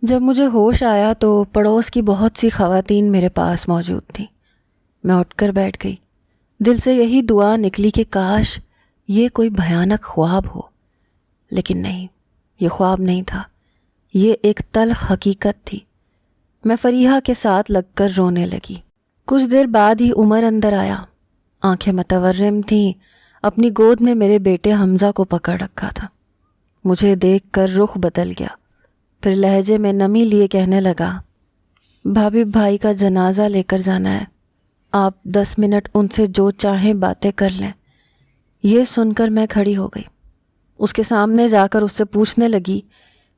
جب مجھے ہوش آیا تو پڑوس کی بہت سی خواتین میرے پاس موجود تھیں۔ میں اٹھ کر بیٹھ گئی۔ دل سے یہی دعا نکلی کہ کاش یہ کوئی بھیانک خواب ہو، لیکن نہیں، یہ خواب نہیں تھا، یہ ایک تلخ حقیقت تھی۔ میں فریحہ کے ساتھ لگ کر رونے لگی۔ کچھ دیر بعد ہی عمر اندر آیا، آنکھیں متورم تھیں، اپنی گود میں میرے بیٹے حمزہ کو پکڑ رکھا تھا۔ مجھے دیکھ کر رخ بدل گیا، پھر لہجے میں نمی لیے کہنے لگا، بھابھی بھائی کا جنازہ لے کر جانا ہے، آپ 10 منٹ ان سے جو چاہیں باتیں کر لیں۔ یہ سن کر میں کھڑی ہو گئی، اس کے سامنے جا کر اس سے پوچھنے لگی۔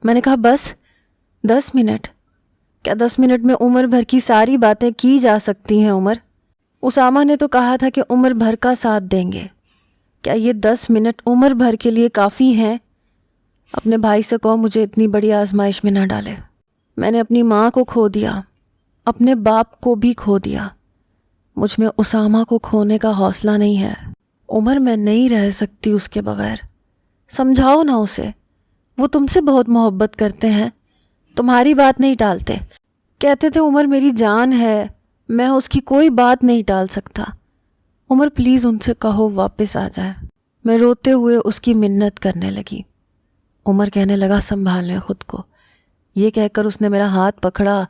میں نے کہا، بس 10 منٹ؟ کیا 10 منٹ میں عمر بھر کی ساری باتیں کی جا سکتی ہیں؟ عمر، اسامہ نے تو کہا تھا کہ عمر بھر کا ساتھ دیں گے، کیا یہ 10 منٹ عمر بھر کے لیے کافی ہیں؟ اپنے بھائی سے کہو مجھے اتنی بڑی آزمائش میں نہ ڈالے۔ میں نے اپنی ماں کو کھو دیا، اپنے باپ کو بھی کھو دیا، مجھ میں اسامہ کو کھونے کا حوصلہ نہیں ہے۔ عمر، میں نہیں رہ سکتی اس کے بغیر، سمجھاؤ نا اسے، وہ تم سے بہت محبت کرتے ہیں، تمہاری بات نہیں ٹالتے، کہتے تھے عمر میری جان ہے، میں اس کی کوئی بات نہیں ٹال سکتا۔ عمر پلیز ان سے کہو واپس آ جائے۔ میں روتے ہوئے اس کی منت کرنے لگی۔ عمر کہنے لگا، سنبھال لیں خود کو۔ یہ کہہ کر اس نے میرا ہاتھ پکڑا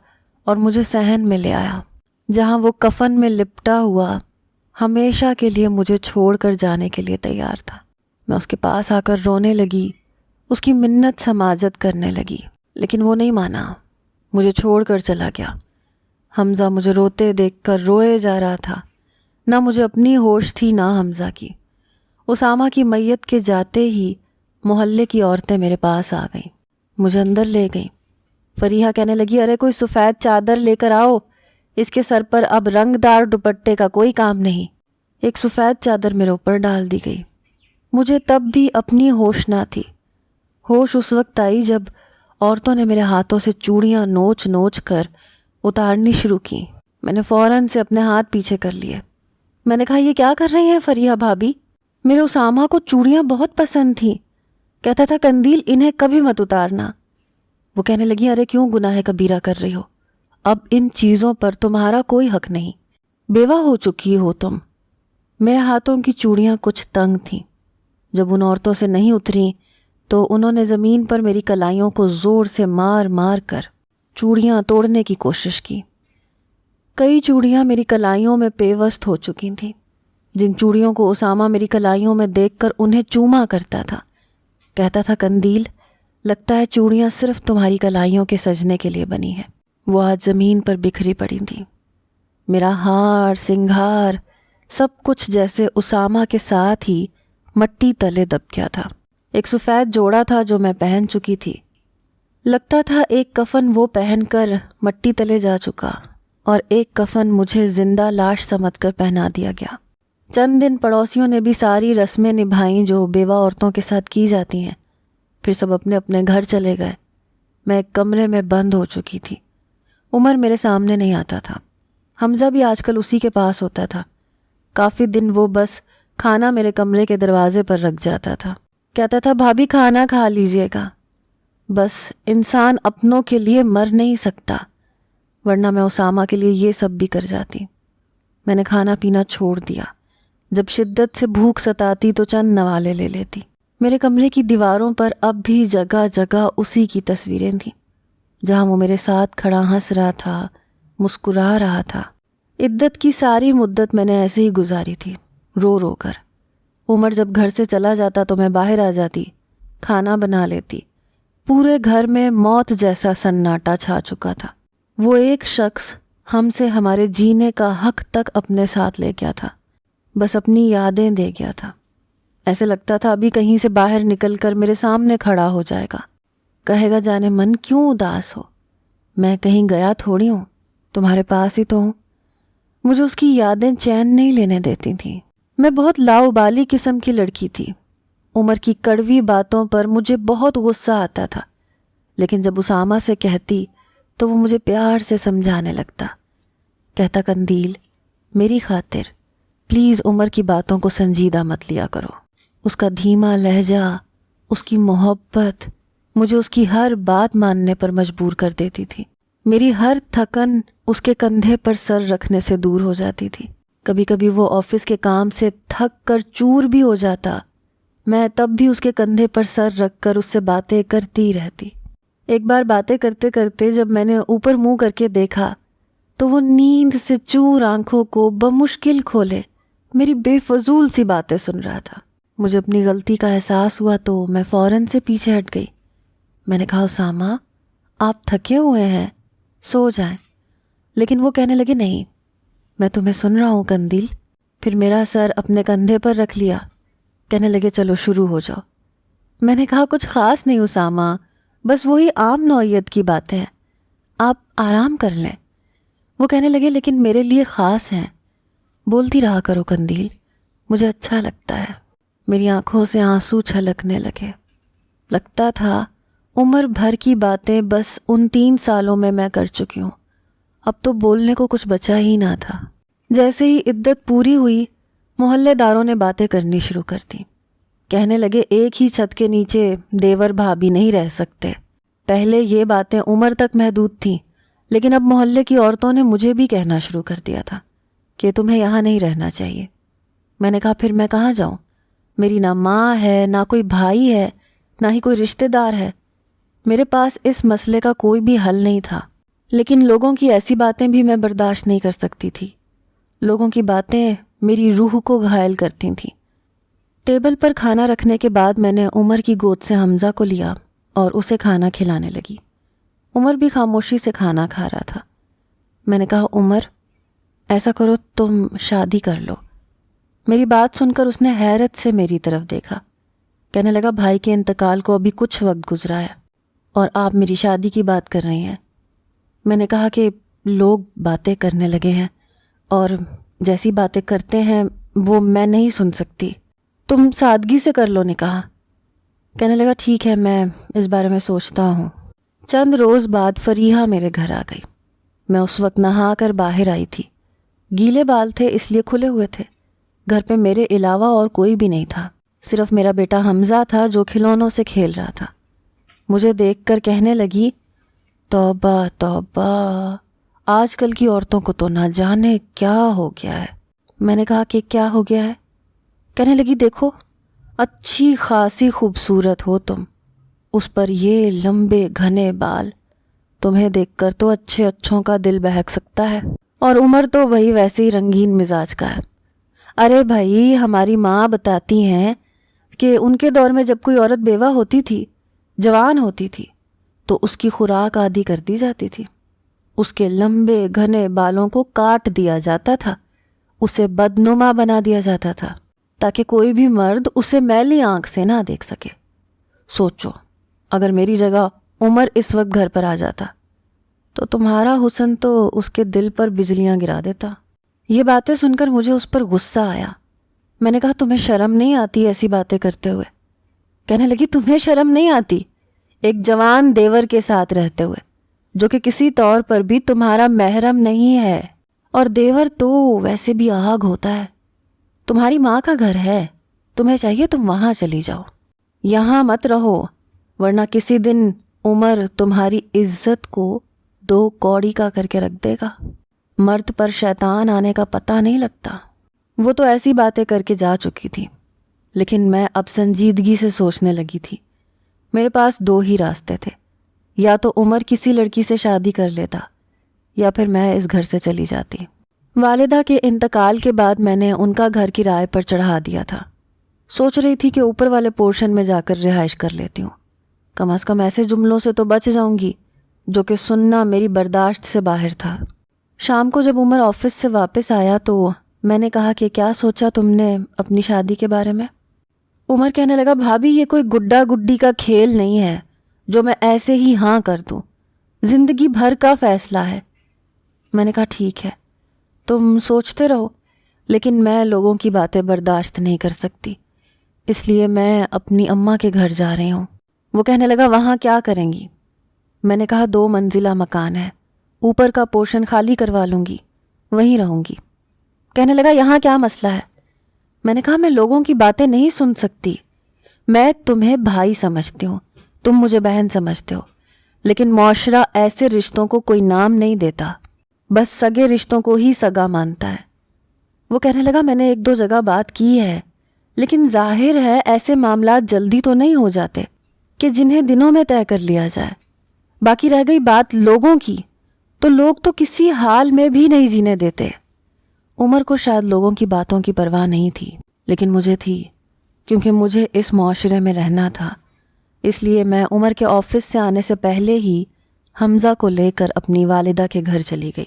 اور مجھے صحن میں لے آیا، جہاں وہ کفن میں لپٹا ہوا ہمیشہ کے لیے مجھے چھوڑ کر جانے کے لیے تیار تھا۔ میں اس کے پاس آ کر رونے لگی، اس کی منت سماجت کرنے لگی، لیکن وہ نہیں مانا، مجھے چھوڑ کر چلا گیا۔ حمزہ مجھے روتے دیکھ کر روئے جا رہا تھا، نہ مجھے اپنی ہوش تھی نہ حمزہ کی۔ اسامہ کی میت کے جاتے ہی محلے کی عورتیں میرے پاس آ گئیں، مجھے اندر لے گئیں۔ فریحہ کہنے لگی، ارے کوئی سفید چادر لے کر آؤ، اس کے سر پر اب رنگ دار دوپٹے کا کوئی کام نہیں۔ ایک سفید چادر میرے اوپر ڈال دی گئی۔ مجھے تب بھی اپنی ہوش نہ تھی۔ ہوش اس وقت آئی جب عورتوں نے میرے ہاتھوں سے چوڑیاں نوچ نوچ کر اتارنی شروع کی۔ میں نے فوراً سے اپنے ہاتھ پیچھے کر لیے۔ میں نے کہا، یہ کیا کر رہی ہیں فریحہ بھابھی؟ میرے اسامہ کو چوڑیاں بہت پسند تھیں، کہتا تھا قندیل انہیں کبھی مت اتارنا۔ وہ کہنے لگی، ارے کیوں گناہ کبیرہ کر رہی ہو؟ اب ان چیزوں پر تمہارا کوئی حق نہیں، بیوہ ہو چکی ہو تم۔ میرے ہاتھوں کی چوڑیاں کچھ تنگ تھیں، جب ان عورتوں سے نہیں اتریں تو انہوں نے زمین پر میری کلائیوں کو زور سے مار مار کر چوڑیاں توڑنے کی کوشش کی۔ کئی چوڑیاں میری کلائیوں میں پیوست ہو چکی تھیں، جن چوڑیوں کو اسامہ میری کلائیوں میں دیکھ کر انہیں چوما کرتا تھا، کہتا تھا، قندیل لگتا ہے چوڑیاں صرف تمہاری کلائیوں کے سجنے کے لیے بنی ہیں۔ وہ آج زمین پر بکھری پڑی تھیں، میرا ہار سنگھار سب کچھ جیسے اسامہ کے ساتھ ہی مٹی تلے دب گیا تھا۔ ایک سفید جوڑا تھا جو میں پہن چکی تھی، لگتا تھا ایک کفن وہ پہن کر مٹی تلے جا چکا اور ایک کفن مجھے زندہ لاش سمجھ کر پہنا دیا گیا۔ چند دن پڑوسیوں نے بھی ساری رسمیں نبھائیں جو بیوہ عورتوں کے ساتھ کی جاتی ہیں، پھر سب اپنے اپنے گھر چلے گئے۔ میں ایک کمرے میں بند ہو چکی تھی۔ عمر میرے سامنے نہیں آتا تھا، حمزہ بھی آج کل اسی کے پاس ہوتا تھا۔ کافی دن وہ بس کھانا میرے کمرے کے دروازے پر رکھ جاتا تھا، کہتا تھا، بھابھی کھانا کھا لیجئے گا۔ بس انسان اپنوں کے لیے مر نہیں سکتا، ورنہ میں اسامہ کے لیے یہ سب بھی کر جاتی۔ میں نے کھانا پینا چھوڑ دیا۔ جب شدت سے بھوک ستاتی تو چند نوالے لے لیتی۔ میرے کمرے کی دیواروں پر اب بھی جگہ جگہ اسی کی تصویریں تھیں، جہاں وہ میرے ساتھ کھڑا ہنس رہا تھا، مسکرا رہا تھا۔ عدت کی ساری مدت میں نے ایسے ہی گزاری تھی، رو رو کر۔ عمر جب گھر سے چلا جاتا تو میں باہر آ جاتی، کھانا بنا لیتی۔ پورے گھر میں موت جیسا سناٹا چھا چکا تھا۔ وہ ایک شخص ہم سے ہمارے جینے کا حق تک اپنے ساتھ لے گیا تھا، بس اپنی یادیں دے گیا تھا۔ ایسے لگتا تھا ابھی کہیں سے باہر نکل کر میرے سامنے کھڑا ہو جائے گا، کہے گا، جانے من کیوں اداس ہو؟ میں کہیں گیا تھوڑی ہوں، تمہارے پاس ہی تو ہوں۔ مجھے اس کی یادیں چین نہیں لینے دیتی تھیں۔ میں بہت لاؤبالی قسم کی لڑکی تھی۔ عمر کی کڑوی باتوں پر مجھے بہت غصہ آتا تھا، لیکن جب اسامہ سے کہتی تو وہ مجھے پیار سے سمجھانے لگتا، کہتا، قندیل میری خاطر پلیز عمر کی باتوں کو سنجیدہ مت لیا کرو۔ اس کا دھیما لہجہ، اس کی محبت مجھے اس کی ہر بات ماننے پر مجبور کر دیتی تھی۔ میری ہر تھکن اس کے کندھے پر سر رکھنے سے دور ہو جاتی تھی۔ کبھی کبھی وہ آفس کے کام سے تھک کر چور بھی ہو جاتا، میں تب بھی اس کے کندھے پر سر رکھ کر اس سے باتیں کرتی رہتی۔ ایک بار باتیں کرتے کرتے جب میں نے اوپر منہ کر کے دیکھا تو وہ نیند سے چور آنکھوں کو بمشکل کھولے میری بے فضول سی باتیں سن رہا تھا۔ مجھے اپنی غلطی کا احساس ہوا تو میں فوراً سے پیچھے ہٹ گئی۔ میں نے کہا، اسامہ آپ تھکے ہوئے ہیں، سو جائیں۔ لیکن وہ کہنے لگے، نہیں میں تمہیں سن رہا ہوں قندیل۔ پھر میرا سر اپنے کندھے پر رکھ لیا، کہنے لگے چلو شروع ہو جاؤ۔ میں نے کہا، کچھ خاص نہیں اسامہ، بس وہی عام نوعیت کی باتیں ہیں، آپ آرام کر لیں۔ وہ کہنے لگے لیکن میرے لیے خاص ہیں، بولتی رہا کرو قندیل، مجھے اچھا لگتا ہے۔ میری آنکھوں سے آنسو چھلکنے لگے۔ لگتا تھا عمر بھر کی باتیں بس ان 3 سالوں میں کر چکی ہوں، اب تو بولنے کو کچھ بچا ہی نہ تھا۔ جیسے ہی عدت پوری ہوئی، محلے داروں نے باتیں کرنی شروع کر دی۔ کہنے لگے ایک ہی چھت کے نیچے دیور بھابھی نہیں رہ سکتے۔ پہلے یہ باتیں عمر تک محدود تھیں، لیکن اب محلے کی عورتوں نے مجھے بھی کہنا شروع کر دیا تھا کہ تمہیں یہاں نہیں رہنا چاہیے۔ میں نے کہا پھر میں کہاں جاؤں؟ میری نہ ماں ہے، نہ کوئی بھائی ہے، نہ ہی کوئی رشتہ دار ہے۔ میرے پاس اس مسئلے کا کوئی بھی حل نہیں تھا، لیکن لوگوں کی ایسی باتیں بھی میں برداشت نہیں کر سکتی تھی۔ لوگوں کی باتیں میری روح کو گھائل کرتی تھیں۔ ٹیبل پر کھانا رکھنے کے بعد میں نے عمر کی گود سے حمزہ کو لیا اور اسے کھانا کھلانے لگی۔ عمر بھی خاموشی سے کھانا کھا رہا تھا۔ میں نے کہا، عمر ایسا کرو تم شادی کر لو۔ میری بات سن کر اس نے حیرت سے میری طرف دیکھا، کہنے لگا بھائی کے انتقال کو ابھی کچھ وقت گزرا ہے اور آپ میری شادی کی بات کر رہی ہیں۔ میں نے کہا کہ لوگ باتیں کرنے لگے ہیں اور جیسی باتیں کرتے ہیں وہ میں نہیں سن سکتی، تم سادگی سے کر لو نکاح۔ کہنے لگا ٹھیک ہے، میں اس بارے میں سوچتا ہوں۔ چند روز بعد فریحہ میرے گھر آ گئی۔ میں اس وقت نہا کر باہر آئی تھی، گیلے بال تھے اس لیے کھلے ہوئے تھے۔ گھر پہ میرے علاوہ اور کوئی بھی نہیں تھا، صرف میرا بیٹا حمزہ تھا جو کھلونوں سے کھیل رہا تھا۔ مجھے دیکھ کر کہنے لگی، توبہ توبہ، آج کل کی عورتوں کو تو نہ جانے کیا ہو گیا ہے۔ میں نے کہا کہ کیا ہو گیا ہے؟ کہنے لگی دیکھو، اچھی خاصی خوبصورت ہو تم، اس پر یہ لمبے گھنے بال، تمہیں دیکھ کر تو اچھے اچھوں کا دل بہک سکتا ہے، اور عمر تو وہی ویسے ہی رنگین مزاج کا ہے۔ ارے بھائی، ہماری ماں بتاتی ہیں کہ ان کے دور میں جب کوئی عورت بیوہ ہوتی تھی، جوان ہوتی تھی، تو اس کی خوراک آدھی کر دی جاتی تھی، اس کے لمبے گھنے بالوں کو کاٹ دیا جاتا تھا، اسے بدنما بنا دیا جاتا تھا تاکہ کوئی بھی مرد اسے میلی آنکھ سے نہ دیکھ سکے۔ سوچو، اگر میری جگہ عمر اس وقت گھر پر آ جاتا تو تمہارا حسن تو اس کے دل پر بجلیاں گرا دیتا۔ یہ باتیں سن کر مجھے اس پر غصہ آیا۔ میں نے کہا تمہیں شرم نہیں آتی ایسی باتیں کرتے ہوئے؟ کہنے لگی تمہیں شرم نہیں آتی ایک جوان دیور کے ساتھ رہتے ہوئے جو کہ کسی طور پر بھی تمہارا محرم نہیں ہے، اور دیور تو ویسے بھی آگ ہوتا ہے، تمہاری ماں کا گھر ہے، تمہیں چاہیے تم وہاں چلی جاؤ، یہاں مت رہو، ورنہ کسی دن عمر تمہاری عزت کو 2 کوڑی کا کر کے رکھ دے گا۔ مرد پر شیطان آنے کا پتہ نہیں لگتا۔ وہ تو ایسی باتیں کر کے جا چکی تھی، لیکن میں اب سنجیدگی سے سوچنے لگی تھی۔ میرے پاس 2 ہی راستے تھے، یا تو عمر کسی لڑکی سے شادی کر لیتا یا پھر میں اس گھر سے چلی جاتی۔ والدہ کے انتقال کے بعد میں نے ان کا گھر کرائے پر چڑھا دیا تھا۔ سوچ رہی تھی کہ اوپر والے پورشن میں جا کر رہائش کر لیتی ہوں، کم از کم ایسے جملوں سے تو بچ جاؤں گی جو کہ سننا میری برداشت سے باہر تھا۔ شام کو جب عمر آفس سے واپس آیا تو میں نے کہا کہ کیا سوچا تم نے اپنی شادی کے بارے میں؟ عمر کہنے لگا بھابھی یہ کوئی گڈا گڈی کا کھیل نہیں ہے جو میں ایسے ہی ہاں کر دوں، زندگی بھر کا فیصلہ ہے۔ میں نے کہا ٹھیک ہے، تم سوچتے رہو، لیکن میں لوگوں کی باتیں برداشت نہیں کر سکتی، اس لیے میں اپنی اماں کے گھر جا رہی ہوں۔ وہ کہنے لگا وہاں کیا کریں گی؟ میں نے کہا 2 منزلہ مکان ہے، اوپر کا پورشن خالی کروا لوں گی، وہیں رہوں گی۔ کہنے لگا یہاں کیا مسئلہ ہے؟ میں نے کہا میں لوگوں کی باتیں نہیں سن سکتی، میں تمہیں بھائی سمجھتی ہوں، تم مجھے بہن سمجھتے ہو، لیکن معاشرہ ایسے رشتوں کو کوئی نام نہیں دیتا، بس سگے رشتوں کو ہی سگا مانتا ہے۔ وہ کہنے لگا میں نے 1-2 جگہ بات کی ہے، لیکن ظاہر ہے ایسے معاملات جلدی تو نہیں ہو جاتے کہ جنہیں دنوں میں طے کر لیا جائے۔ باقی رہ گئی بات لوگوں کی، تو لوگ تو کسی حال میں بھی نہیں جینے دیتے۔ عمر کو شاید لوگوں کی باتوں کی پرواہ نہیں تھی، لیکن مجھے تھی، کیونکہ مجھے اس معاشرے میں رہنا تھا۔ اس لیے میں عمر کے آفس سے آنے سے پہلے ہی حمزہ کو لے کر اپنی والدہ کے گھر چلی گئی۔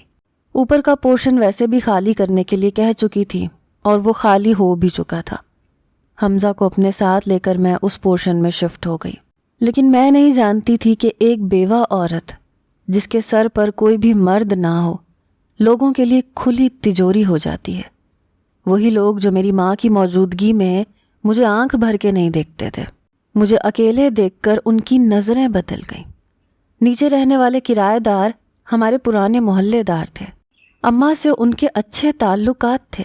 اوپر کا پورشن ویسے بھی خالی کرنے کے لیے کہہ چکی تھی، اور وہ خالی ہو بھی چکا تھا۔ حمزہ کو اپنے ساتھ لے کر میں اس پورشن میں شفٹ ہو گئی، لیکن میں نہیں جانتی تھی کہ ایک بیوہ عورت جس کے سر پر کوئی بھی مرد نہ ہو، لوگوں کے لیے کھلی تجوری ہو جاتی ہے۔ وہی لوگ جو میری ماں کی موجودگی میں مجھے آنکھ بھر کے نہیں دیکھتے تھے، مجھے اکیلے دیکھ کر ان کی نظریں بدل گئیں۔ نیچے رہنے والے کرایہ دار ہمارے پرانے محلے دار تھے۔ اماں سے ان کے اچھے تعلقات تھے،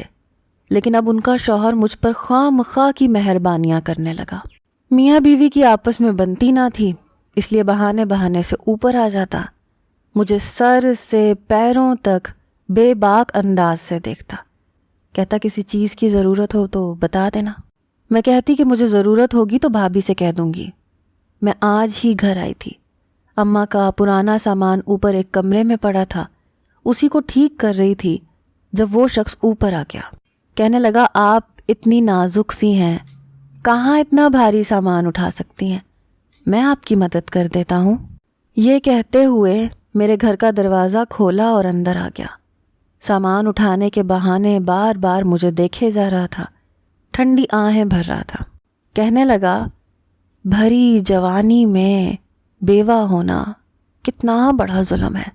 لیکن اب ان کا شوہر مجھ پر خواہ مخواہ کی مہربانیاں کرنے لگا۔ میاں بیوی کی آپس میں بنتی نہ تھی، اس لیے بہانے بہانے سے اوپر آ جاتا، مجھے سر سے پیروں تک بے باک انداز سے دیکھتا، کہتا کسی چیز کی ضرورت ہو تو بتا دینا۔ میں کہتی کہ مجھے ضرورت ہوگی تو بھابھی سے کہہ دوں گی۔ میں آج ہی گھر آئی تھی، اماں کا پرانا سامان اوپر ایک کمرے میں پڑا تھا، اسی کو ٹھیک کر رہی تھی جب وہ شخص اوپر آ گیا۔ کہنے لگا آپ اتنی نازک سی ہیں، کہاں اتنا بھاری سامان اٹھا سکتی ہیں، میں آپ کی مدد کر دیتا ہوں۔ یہ کہتے ہوئے میرے گھر کا دروازہ کھولا اور اندر آ گیا۔ سامان اٹھانے کے بہانے بار بار مجھے دیکھے جا رہا تھا، ٹھنڈی آہیں بھر رہا تھا۔ کہنے لگا بھری جوانی میں بیوہ ہونا کتنا بڑا ظلم ہے،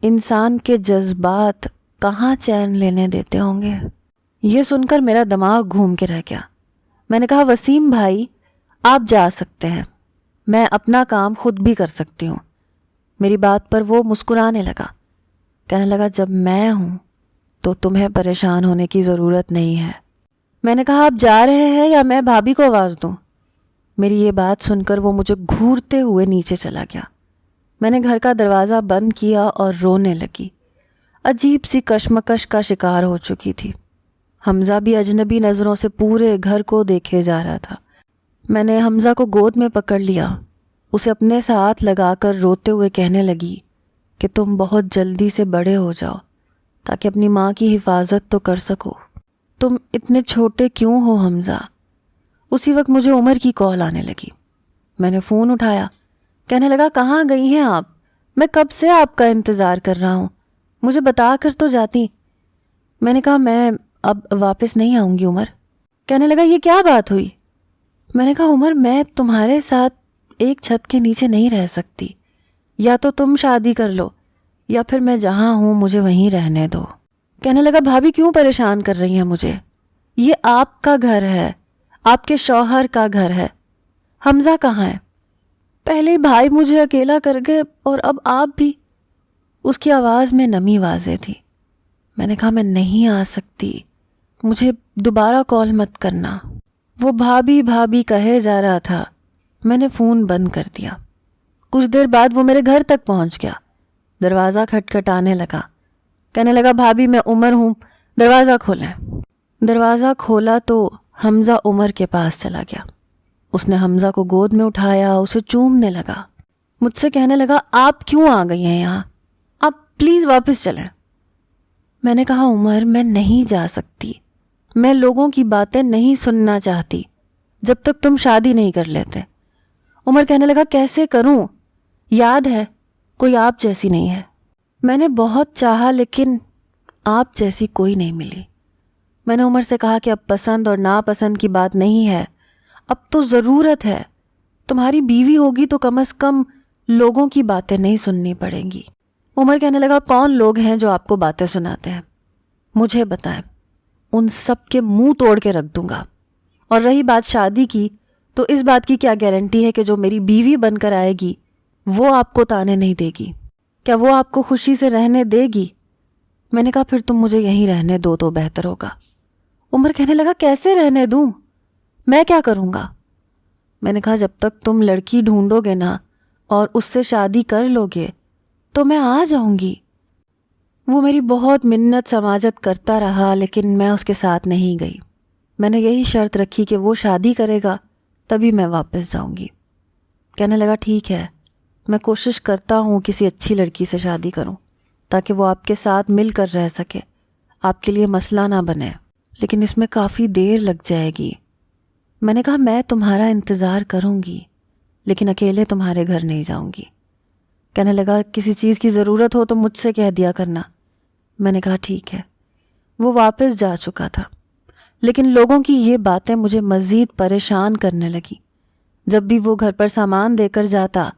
انسان کے جذبات کہاں چین لینے دیتے ہوں گے۔ یہ سن کر میرا دماغ گھوم کے رہ گیا۔ میں نے کہا وسیم بھائی آپ جا سکتے ہیں، میں اپنا کام خود بھی کر سکتی ہوں۔ میری بات پر وہ مسکرانے لگا، کہنے لگا جب میں ہوں تو تمہیں پریشان ہونے کی ضرورت نہیں ہے۔ میں نے کہا آپ جا رہے ہیں یا میں بھابھی کو آواز دوں؟ میری یہ بات سن کر وہ مجھے گھورتے ہوئے نیچے چلا گیا۔ میں نے گھر کا دروازہ بند کیا اور رونے لگی۔ عجیب سی کشمکش کا شکار ہو چکی تھی۔ حمزہ بھی اجنبی نظروں سے پورے گھر کو دیکھے جا رہا تھا۔ میں نے حمزہ کو گود میں پکڑ لیا، اسے اپنے ساتھ لگا کر روتے ہوئے کہنے لگی کہ تم بہت جلدی سے بڑے ہو جاؤ تاکہ اپنی ماں کی حفاظت تو کر سکو۔ تم اتنے چھوٹے کیوں ہو حمزہ؟ اسی وقت مجھے عمر کی کال آنے لگی۔ میں نے فون اٹھایا، کہنے لگا کہاں گئی ہیں آپ؟ میں کب سے آپ کا انتظار کر رہا ہوں، مجھے بتا کر تو جاتی۔ میں نے کہا میں اب واپس نہیں آؤں گی عمر۔ کہنے لگا یہ کیا بات ہوئی؟ میں نے کہا عمر میں تمہارے ساتھ ایک چھت کے نیچے نہیں رہ سکتی، یا تو تم شادی کر لو یا پھر میں جہاں ہوں مجھے وہیں رہنے دو۔ کہنے لگا بھابھی کیوں پریشان کر رہی ہیں مجھے، یہ آپ کا گھر ہے، آپ کے شوہر کا گھر ہے۔ حمزہ کہاں ہے؟ پہلے بھائی مجھے اکیلا کر گئے اور اب آپ بھی۔ اس کی آواز میں نمی واضح تھی۔ میں نے کہا میں نہیں آ سکتی، مجھے دوبارہ کال مت کرنا۔ وہ بھابھی بھابھی کہے جا رہا تھا۔ میں نے فون بند کر دیا۔ کچھ دیر بعد وہ میرے گھر تک پہنچ گیا، دروازہ کھٹکھٹانے لگا، کہنے لگا بھابھی میں عمر ہوں، دروازہ کھولیں۔ دروازہ کھولا تو حمزہ عمر کے پاس چلا گیا۔ اس نے حمزہ کو گود میں اٹھایا، اسے چومنے لگا، مجھ سے کہنے لگا آپ کیوں آ گئی ہیں یہاں، آپ پلیز واپس چلیں۔ میں نے کہا عمر میں نہیں جا سکتی، میں لوگوں کی باتیں نہیں سننا چاہتی جب تک تم شادی نہیں کر لیتے۔ عمر کہنے لگا کیسے کروں، یاد ہے کوئی آپ جیسی نہیں ہے۔ میں نے بہت چاہا لیکن آپ جیسی کوئی نہیں ملی۔ میں نے عمر سے کہا کہ اب پسند اور ناپسند کی بات نہیں ہے، اب تو ضرورت ہے، تمہاری بیوی ہوگی تو کم از کم لوگوں کی باتیں نہیں سننی پڑیں گی۔ عمر کہنے لگا کون لوگ ہیں جو آپ کو باتیں سناتے ہیں، مجھے بتائیں، ان سب کے منہ توڑ کے رکھ دوں گا۔ اور رہی بات شادی کی تو اس بات کی کیا گارنٹی ہے کہ جو میری بیوی بن کر آئے گی وہ آپ کو تانے نہیں دے گی؟ کیا وہ آپ کو خوشی سے رہنے دے گی؟ میں نے کہا پھر تم مجھے یہیں رہنے دو تو بہتر ہوگا۔ عمر کہنے لگا کیسے رہنے دوں، میں کیا کروں گا؟ میں نے کہا جب تک تم لڑکی ڈھونڈو گے نا اور اس سے شادی کر لو گے تو میں آ جاؤں گی۔ وہ میری بہت منت سماجت کرتا رہا لیکن میں اس کے ساتھ نہیں گئی۔ میں نے یہی شرط رکھی کہ وہ شادی کرے گا تبھی میں واپس جاؤں گی۔ کہنے لگا ٹھیک ہے، میں کوشش کرتا ہوں کسی اچھی لڑکی سے شادی کروں تاکہ وہ آپ کے ساتھ مل کر رہ سکے، آپ کے لیے مسئلہ نہ بنے، لیکن اس میں کافی دیر لگ جائے گی۔ میں نے کہا میں تمہارا انتظار کروں گی لیکن اکیلے تمہارے گھر نہیں جاؤں گی۔ کہنے لگا کسی چیز کی ضرورت ہو تو مجھ سے کہہ دیا کرنا۔ میں نے کہا ٹھیک ہے۔ وہ واپس جا چکا تھا لیکن لوگوں کی یہ باتیں مجھے مزید پریشان کرنے لگی۔ جب بھی وہ گھر پر سامان دے کر جاتا،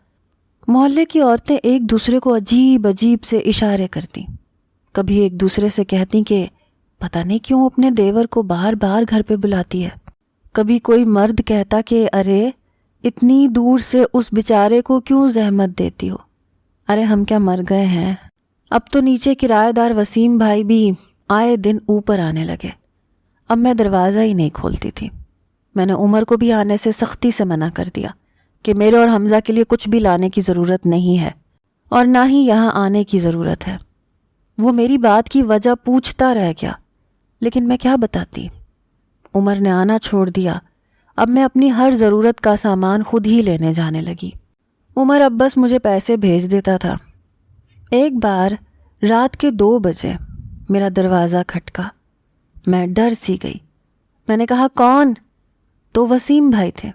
محلے کی عورتیں ایک دوسرے کو عجیب عجیب سے اشارے کرتی، کبھی ایک دوسرے سے کہتی کہ پتہ نہیں کیوں اپنے دیور کو بار بار گھر پہ بلاتی ہے، کبھی کوئی مرد کہتا کہ ارے اتنی دور سے اس بیچارے کو کیوں زحمت دیتی ہو، ارے ہم کیا مر گئے ہیں۔ اب تو نیچے کرایہ دار وسیم بھائی بھی آئے دن اوپر آنے لگے۔ اب میں دروازہ ہی نہیں کھولتی تھی۔ میں نے عمر کو بھی آنے سے سختی سے منع کر دیا کہ میرے اور حمزہ کے لیے کچھ بھی لانے کی ضرورت نہیں ہے اور نہ ہی یہاں آنے کی ضرورت ہے۔ وہ میری بات کی وجہ پوچھتا رہ گیا لیکن میں کیا بتاتی۔ عمر نے آنا چھوڑ دیا۔ اب میں اپنی ہر ضرورت کا سامان خود ہی لینے جانے لگی۔ عمر اب بس مجھے پیسے بھیج دیتا تھا۔ ایک بار رات کے 2 بجے میرا دروازہ کھٹکا۔ میں ڈر سی گئی۔ میں نے کہا کون؟ تو وسیم بھائی تھے۔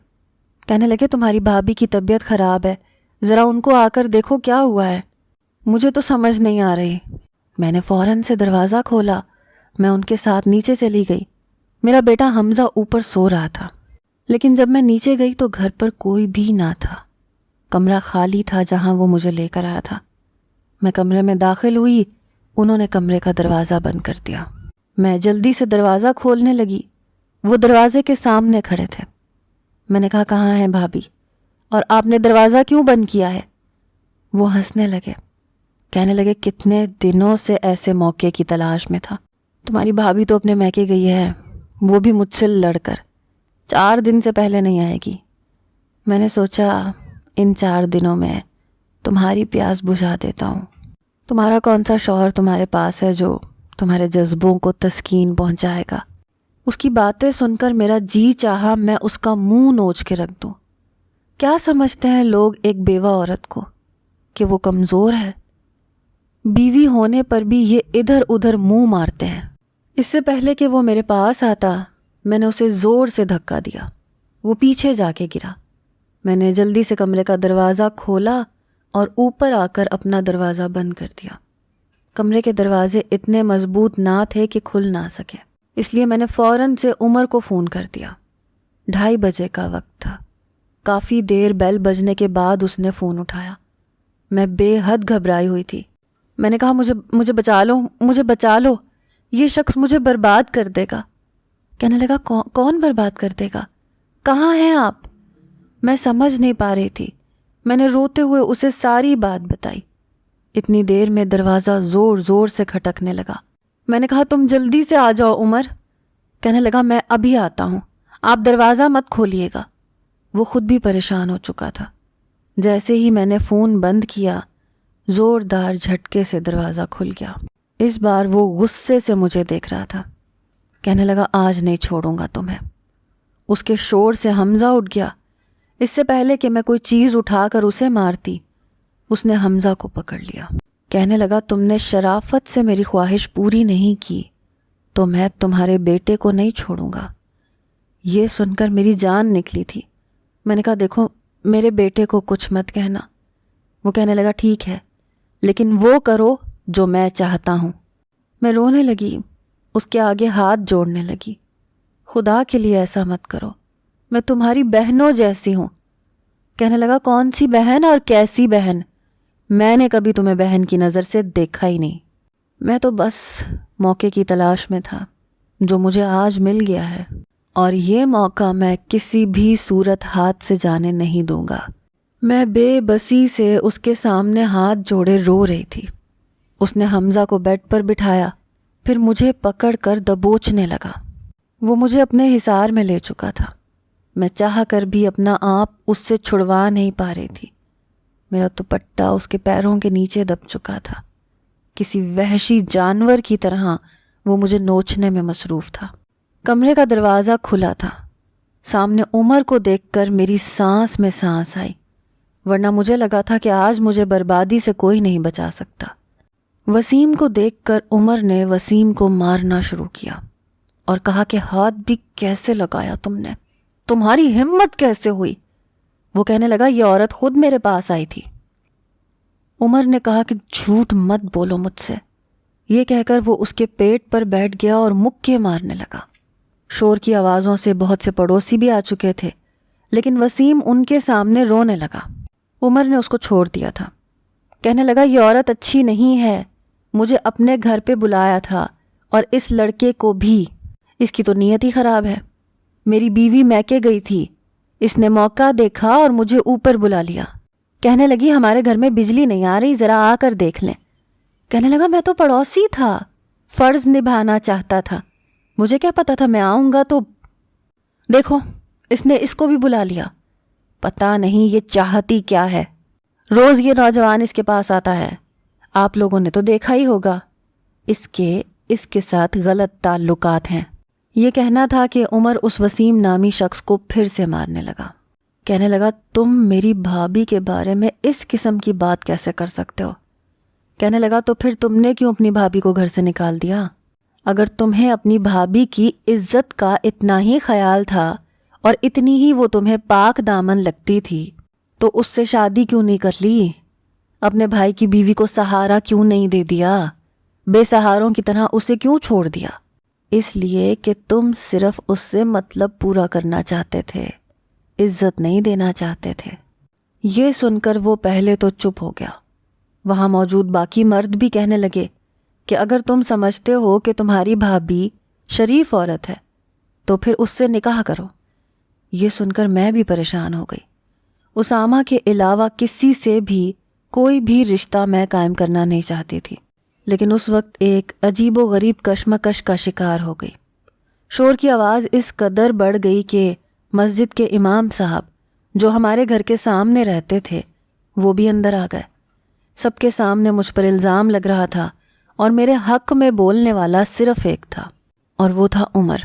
کہنے لگے تمہاری بھابھی کی طبیعت خراب ہے، ذرا ان کو آ کر دیکھو کیا ہوا ہے۔ مجھے تو سمجھ نہیں آ رہی۔ میں نے فوراً سے دروازہ کھولا۔ میں ان کے ساتھ نیچے چلی گئی۔ میرا بیٹا حمزہ اوپر سو رہا تھا لیکن جب میں نیچے گئی تو گھر پر کوئی بھی نہ تھا۔ کمرہ خالی تھا جہاں وہ مجھے لے کر آیا تھا۔ میں کمرے میں داخل ہوئی، انہوں نے کمرے کا دروازہ بند کر دیا۔ میں جلدی سے دروازہ کھولنے لگی۔ وہ دروازے کے سامنے کھڑے تھے۔ میں نے کہا کہاں ہیں بھابھی اور آپ نے دروازہ کیوں بند کیا ہے؟ وہ ہنسنے لگے، کہنے لگے کتنے دنوں سے ایسے موقع کی تلاش میں تھا۔ تمہاری بھابھی تو اپنے میکے گئی ہے، وہ بھی مجھ سے لڑ کر 4 دن سے پہلے نہیں آئے گی۔ میں نے سوچا ان 4 دنوں میں تمہاری پیاس بجھا دیتا ہوں۔ تمہارا کون سا شوہر تمہارے پاس ہے جو تمہارے جذبوں کو تسکین پہنچائے گا؟ اس کی باتیں سن کر میرا جی چاہا میں اس کا منہ نوچ کے رکھ دوں۔ کیا سمجھتے ہیں لوگ ایک بیوہ عورت کو کہ وہ کمزور ہے؟ بیوی ہونے پر بھی یہ ادھر ادھر منہ مارتے ہیں۔ اس سے پہلے کہ وہ میرے پاس آتا میں نے اسے زور سے دھکا دیا۔ وہ پیچھے جا کے گرا۔ میں نے جلدی سے کمرے کا دروازہ کھولا اور اوپر آ کر اپنا دروازہ بند کر دیا۔ کمرے کے دروازے اتنے مضبوط نہ تھے کہ کھل نہ سکے، اس لیے میں نے فوراً سے عمر کو فون کر دیا۔ 2:30 بجے کا وقت تھا۔ کافی دیر بیل بجنے کے بعد اس نے فون اٹھایا۔ میں بے حد گھبرائی ہوئی تھی۔ میں نے کہا مجھے بچا لو، مجھے بچا لو، یہ شخص مجھے برباد کر دے گا۔ کہنے لگا کون برباد کر دے گا؟ کہاں ہیں آپ؟ میں سمجھ نہیں پا رہی تھی۔ میں نے روتے ہوئے اسے ساری بات بتائی۔ اتنی دیر میں دروازہ زور زور سے کھٹکنے لگا۔ میں نے کہا تم جلدی سے آ جاؤ عمر۔ کہنے لگا میں ابھی آتا ہوں، آپ دروازہ مت کھولیے گا۔ وہ خود بھی پریشان ہو چکا تھا۔ جیسے ہی میں نے فون بند کیا، زوردار جھٹکے سے دروازہ کھل گیا۔ اس بار وہ غصے سے مجھے دیکھ رہا تھا۔ کہنے لگا آج نہیں چھوڑوں گا تمہیں۔ اس کے شور سے حمزہ اٹھ گیا۔ اس سے پہلے کہ میں کوئی چیز اٹھا کر اسے مارتی، اس نے حمزہ کو پکڑ لیا۔ کہنے لگا تم نے شرافت سے میری خواہش پوری نہیں کی تو میں تمہارے بیٹے کو نہیں چھوڑوں گا۔ یہ سن کر میری جان نکلی تھی۔ میں نے کہا دیکھو میرے بیٹے کو کچھ مت کہنا۔ وہ کہنے لگا ٹھیک ہے لیکن وہ کرو جو میں چاہتا ہوں۔ میں رونے لگی، اس کے آگے ہاتھ جوڑنے لگی۔ خدا کے لیے ایسا مت کرو، میں تمہاری بہنوں جیسی ہوں۔ کہنے لگا کون سی بہن اور کیسی بہن؟ میں نے کبھی تمہیں بہن کی نظر سے دیکھا ہی نہیں۔ میں تو بس موقع کی تلاش میں تھا جو مجھے آج مل گیا ہے، اور یہ موقع میں کسی بھی صورت ہاتھ سے جانے نہیں دوں گا۔ میں بے بسی سے اس کے سامنے ہاتھ جوڑے رو رہی تھی۔ اس نے حمزہ کو بیڈ پر بٹھایا، پھر مجھے پکڑ کر دبوچنے لگا۔ وہ مجھے اپنے حصار میں لے چکا تھا۔ میں چاہ کر بھی اپنا آپ اس سے چھڑوا نہیں پا رہی تھی۔ میرا دوپٹہ اس کے پیروں کے نیچے دب چکا تھا۔ کسی وحشی جانور کی طرح وہ مجھے نوچنے میں مصروف تھا۔ کمرے کا دروازہ کھلا تھا۔ سامنے عمر کو دیکھ کر میری سانس میں سانس آئی، ورنہ مجھے لگا تھا کہ آج مجھے بربادی سے کوئی نہیں بچا سکتا۔ وسیم کو دیکھ کر عمر نے وسیم کو مارنا شروع کیا اور کہا کہ ہاتھ بھی کیسے لگایا تم نے، تمہاری ہمت کیسے ہوئی؟ وہ کہنے لگا یہ عورت خود میرے پاس آئی تھی۔ عمر نے کہا کہ جھوٹ مت بولو مجھ سے۔ یہ کہہ کر وہ اس کے پیٹ پر بیٹھ گیا اور مکے مارنے لگا۔ شور کی آوازوں سے بہت سے پڑوسی بھی آ چکے تھے، لیکن وسیم ان کے سامنے رونے لگا۔ عمر نے اس کو چھوڑ دیا تھا۔ کہنے لگا یہ عورت اچھی نہیں ہے، مجھے اپنے گھر پہ بلایا تھا اور اس لڑکے کو بھی، اس کی تو نیت ہی خراب ہے۔ میری بیوی میکے گئی تھی، اس نے موقع دیکھا اور مجھے اوپر بلا لیا۔ کہنے لگی ہمارے گھر میں بجلی نہیں آ رہی، ذرا آ کر دیکھ لیں۔ کہنے لگا میں تو پڑوسی تھا، فرض نبھانا چاہتا تھا، مجھے کیا پتا تھا میں آؤں گا تو دیکھو اس نے اس کو بھی بلا لیا۔ پتا نہیں یہ چاہتی کیا ہے، روز یہ نوجوان اس کے پاس آتا ہے، آپ لوگوں نے تو دیکھا ہی ہوگا، اس کے ساتھ غلط تعلقات ہیں۔ یہ کہنا تھا کہ عمر اس وسیم نامی شخص کو پھر سے مارنے لگا۔ کہنے لگا تم میری بھابھی کے بارے میں اس قسم کی بات کیسے کر سکتے ہو؟ کہنے لگا تو پھر تم نے کیوں اپنی بھابھی کو گھر سے نکال دیا؟ اگر تمہیں اپنی بھابھی کی عزت کا اتنا ہی خیال تھا اور اتنی ہی وہ تمہیں پاک دامن لگتی تھی تو اس سے شادی کیوں نہیں کر لی؟ اپنے بھائی کی بیوی کو سہارا کیوں نہیں دے دیا؟ بے سہاروں کی طرح اسے کیوں چھوڑ دیا؟ اس لیے کہ تم صرف اس سے مطلب پورا کرنا چاہتے تھے، عزت نہیں دینا چاہتے تھے۔ یہ سن کر وہ پہلے تو چپ ہو گیا۔ وہاں موجود باقی مرد بھی کہنے لگے کہ اگر تم سمجھتے ہو کہ تمہاری بھابھی شریف عورت ہے تو پھر اس سے نکاح کرو۔ یہ سن کر میں بھی پریشان ہو گئی۔ اسامہ کے علاوہ کسی سے بھی کوئی بھی رشتہ میں قائم کرنا نہیں چاہتی تھی، لیکن اس وقت ایک عجیب و غریب کشمکش کا شکار ہو گئی۔ شور کی آواز اس قدر بڑھ گئی کہ مسجد کے امام صاحب جو ہمارے گھر کے سامنے رہتے تھے وہ بھی اندر آ گئے۔ سب کے سامنے مجھ پر الزام لگ رہا تھا اور میرے حق میں بولنے والا صرف ایک تھا اور وہ تھا عمر۔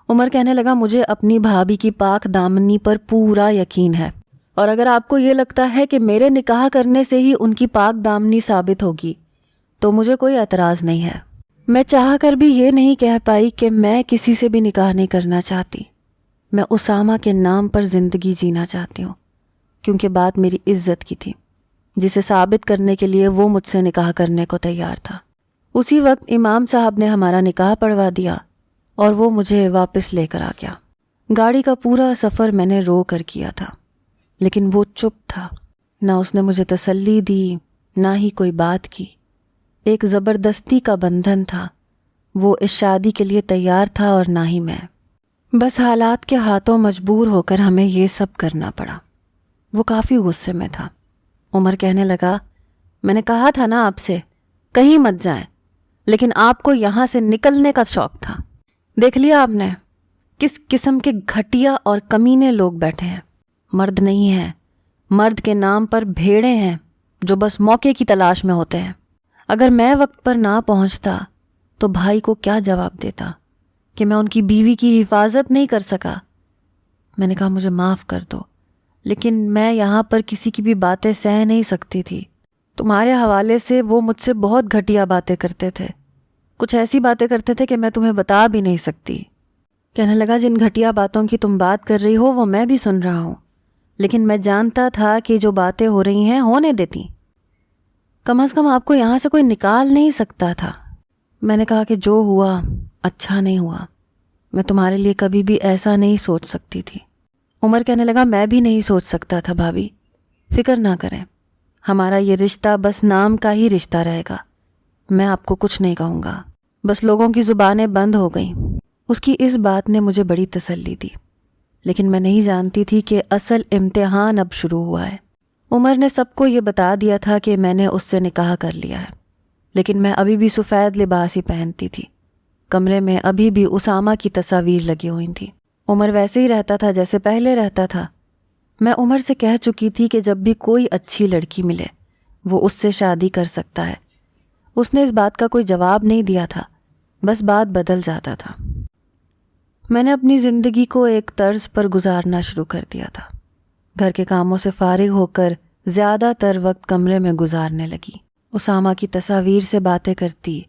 عمر کہنے لگا مجھے اپنی بھابھی کی پاک دامنی پر پورا یقین ہے، اور اگر آپ کو یہ لگتا ہے کہ میرے نکاح کرنے سے ہی ان کی پاک دامنی ثابت ہوگی تو مجھے کوئی اعتراض نہیں ہے۔ میں چاہ کر بھی یہ نہیں کہہ پائی کہ میں کسی سے بھی نکاح نہیں کرنا چاہتی، میں اسامہ کے نام پر زندگی جینا چاہتی ہوں، کیونکہ بات میری عزت کی تھی جسے ثابت کرنے کے لیے وہ مجھ سے نکاح کرنے کو تیار تھا۔ اسی وقت امام صاحب نے ہمارا نکاح پڑھوا دیا اور وہ مجھے واپس لے کر آ گیا۔ گاڑی کا پورا سفر میں نے رو کر کیا تھا، لیکن وہ چپ تھا، نہ اس نے مجھے تسلی دی نہ ہی کوئی بات کی۔ ایک زبردستی کا بندھن تھا، وہ اس شادی کے لیے تیار تھا اور نہ ہی میں۔ بس حالات کے ہاتھوں مجبور ہو کر ہمیں یہ سب کرنا پڑا۔ وہ کافی غصے میں تھا۔ عمر کہنے لگا میں نے کہا تھا نا آپ سے کہیں مت جائیں، لیکن آپ کو یہاں سے نکلنے کا شوق تھا۔ دیکھ لیا آپ نے کس قسم کے گھٹیا اور کمینے لوگ بیٹھے ہیں۔ مرد نہیں ہیں، مرد کے نام پر بھیڑیں ہیں جو بس موقع کی تلاش میں ہوتے ہیں۔ اگر میں وقت پر نہ پہنچتا تو بھائی کو کیا جواب دیتا کہ میں ان کی بیوی کی حفاظت نہیں کر سکا؟ میں نے کہا مجھے معاف کر دو، لیکن میں یہاں پر کسی کی بھی باتیں سہ نہیں سکتی تھی۔ تمہارے حوالے سے وہ مجھ سے بہت گھٹیا باتیں کرتے تھے، کچھ ایسی باتیں کرتے تھے کہ میں تمہیں بتا بھی نہیں سکتی۔ کہنے لگا جن گھٹیا باتوں کی تم بات کر رہی ہو وہ میں بھی سن رہا ہوں، لیکن میں جانتا تھا کہ جو باتیں ہو رہی ہیں ہونے دیتی، کم از کم آپ کو یہاں سے کوئی نکال نہیں سکتا تھا۔ میں نے کہا کہ جو ہوا اچھا نہیں ہوا، میں تمہارے لیے کبھی بھی ایسا نہیں سوچ سکتی تھی۔ عمر کہنے لگا میں بھی نہیں سوچ سکتا تھا بھابھی، فکر نہ کریں، ہمارا یہ رشتہ بس نام کا ہی رشتہ رہے گا، میں آپ کو کچھ نہیں کہوں گا۔ بس لوگوں کی زبانیں بند ہو گئیں۔ اس کی اس بات نے مجھے بڑی تسلی دی، لیکن میں نہیں جانتی تھی کہ اصل امتحان اب شروع ہوا ہے۔ عمر نے سب کو یہ بتا دیا تھا کہ میں نے اس سے نکاح کر لیا ہے، لیکن میں ابھی بھی سفید لباس ہی پہنتی تھی۔ کمرے میں ابھی بھی اسامہ کی تصاویر لگی ہوئی تھی۔ عمر ویسے ہی رہتا تھا جیسے پہلے رہتا تھا۔ میں عمر سے کہہ چکی تھی کہ جب بھی کوئی اچھی لڑکی ملے وہ اس سے شادی کر سکتا ہے۔ اس نے اس بات کا کوئی جواب نہیں دیا تھا، بس بات بدل جاتا تھا۔ میں نے اپنی زندگی کو ایک طرز پر گزارنا شروع کر دیا تھا۔ گھر کے کاموں سے فارغ ہو کر زیادہ تر وقت کمرے میں گزارنے لگی۔ اسامہ کی تصاویر سے باتیں کرتی،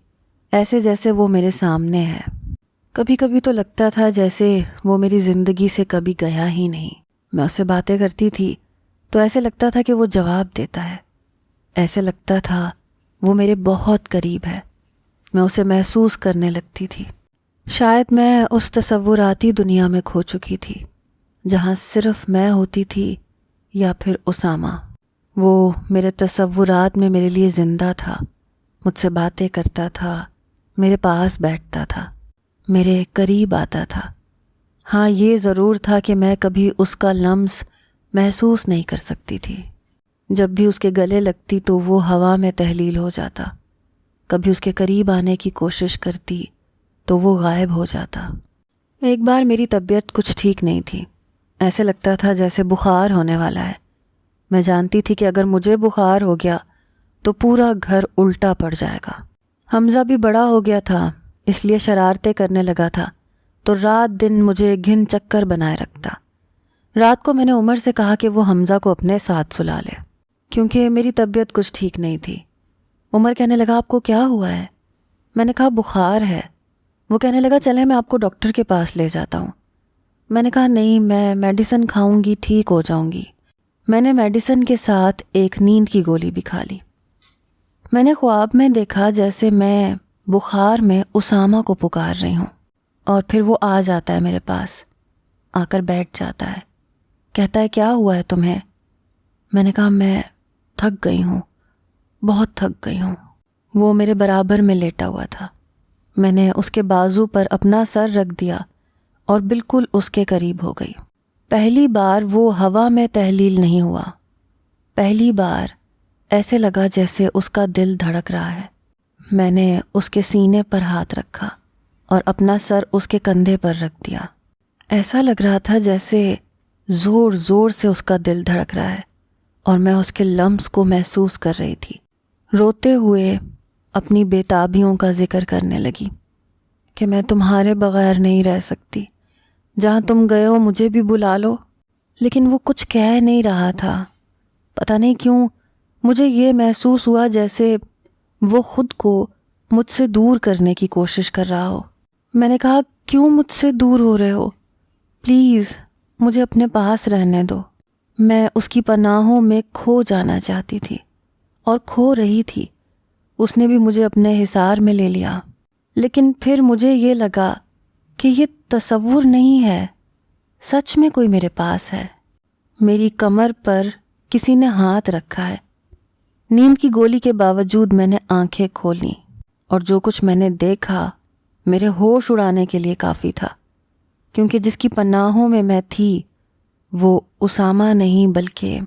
ایسے جیسے وہ میرے سامنے ہے۔ کبھی کبھی تو لگتا تھا جیسے وہ میری زندگی سے کبھی گیا ہی نہیں۔ میں اس سے باتیں کرتی تھی تو ایسے لگتا تھا کہ وہ جواب دیتا ہے، ایسے لگتا تھا وہ میرے بہت قریب ہے۔ میں اسے محسوس کرنے لگتی تھی۔ شاید میں اس تصوراتی دنیا میں کھو چکی تھی جہاں صرف میں ہوتی تھی یا پھر اسامہ۔ وہ میرے تصورات میں میرے لیے زندہ تھا، مجھ سے باتیں کرتا تھا، میرے پاس بیٹھتا تھا، میرے قریب آتا تھا۔ ہاں، یہ ضرور تھا کہ میں کبھی اس کا لمس محسوس نہیں کر سکتی تھی۔ جب بھی اس کے گلے لگتی تو وہ ہوا میں تحلیل ہو جاتا، کبھی اس کے قریب آنے کی کوشش کرتی تو وہ غائب ہو جاتا۔ ایک بار میری طبیعت کچھ ٹھیک نہیں تھی، ایسے لگتا تھا جیسے بخار ہونے والا ہے۔ میں جانتی تھی کہ اگر مجھے بخار ہو گیا تو پورا گھر الٹا پڑ جائے گا۔ حمزہ بھی بڑا ہو گیا تھا، اس لیے شرارتیں کرنے لگا تھا تو رات دن مجھے گھن چکر بنائے رکھتا۔ رات کو میں نے عمر سے کہا کہ وہ حمزہ کو اپنے ساتھ سلا لے کیونکہ میری طبیعت کچھ ٹھیک نہیں تھی۔ عمر کہنے لگا آپ کو کیا ہوا ہے؟ میں نے کہا بخار ہے۔ وہ کہنے لگا چلیں میں آپ کو ڈاکٹر کے پاس لے جاتا ہوں۔ میں نے کہا نہیں، میں میڈیسن کھاؤں گی، ٹھیک ہو جاؤں گی۔ میں نے میڈیسن کے ساتھ ایک نیند کی گولی بھی کھا لی۔ میں نے خواب میں دیکھا جیسے میں بخار میں اسامہ کو پکار رہی ہوں اور پھر وہ آ جاتا ہے میرے پاس، آ کر بیٹھ جاتا ہے، کہتا ہے کیا ہوا ہے تمہیں؟ میں نے کہا میں تھک گئی ہوں، بہت تھک گئی ہوں۔ وہ میرے برابر میں لیٹا ہوا تھا۔ میں نے اس کے بازو پر اپنا سر رکھ دیا اور بالکل اس کے قریب ہو گئی۔ پہلی بار وہ ہوا میں تحلیل نہیں ہوا، پہلی بار ایسے لگا جیسے اس کا دل دھڑک رہا ہے۔ میں نے اس کے سینے پر ہاتھ رکھا اور اپنا سر اس کے کندھے پر رکھ دیا۔ ایسا لگ رہا تھا جیسے زور زور سے اس کا دل دھڑک رہا ہے اور میں اس کے لمس کو محسوس کر رہی تھی۔ روتے ہوئے اپنی بے تابیوں کا ذکر کرنے لگی کہ میں تمہارے بغیر نہیں رہ سکتی، جہاں تم گئے ہو مجھے بھی بلا لو۔ لیکن وہ کچھ کہہ نہیں رہا تھا۔ پتہ نہیں کیوں مجھے یہ محسوس ہوا جیسے وہ خود کو مجھ سے دور کرنے کی کوشش کر رہا ہو۔ میں نے کہا کیوں مجھ سے دور ہو رہے ہو؟ پلیز مجھے اپنے پاس رہنے دو۔ میں اس کی پناہوں میں کھو جانا چاہتی تھی اور کھو رہی تھی۔ اس نے بھی مجھے اپنے حصار میں لے لیا، لیکن پھر مجھے یہ لگا کہ یہ تصور نہیں ہے، سچ میں کوئی میرے پاس ہے۔ میری کمر پر کسی نے ہاتھ رکھا ہے۔ نیند کی گولی کے باوجود میں نے آنکھیں کھولیں اور جو کچھ میں نے دیکھا میرے ہوش اڑانے کے لیے کافی تھا، کیونکہ جس کی پناہوں میں تھی وہ اسامہ نہیں بلکہ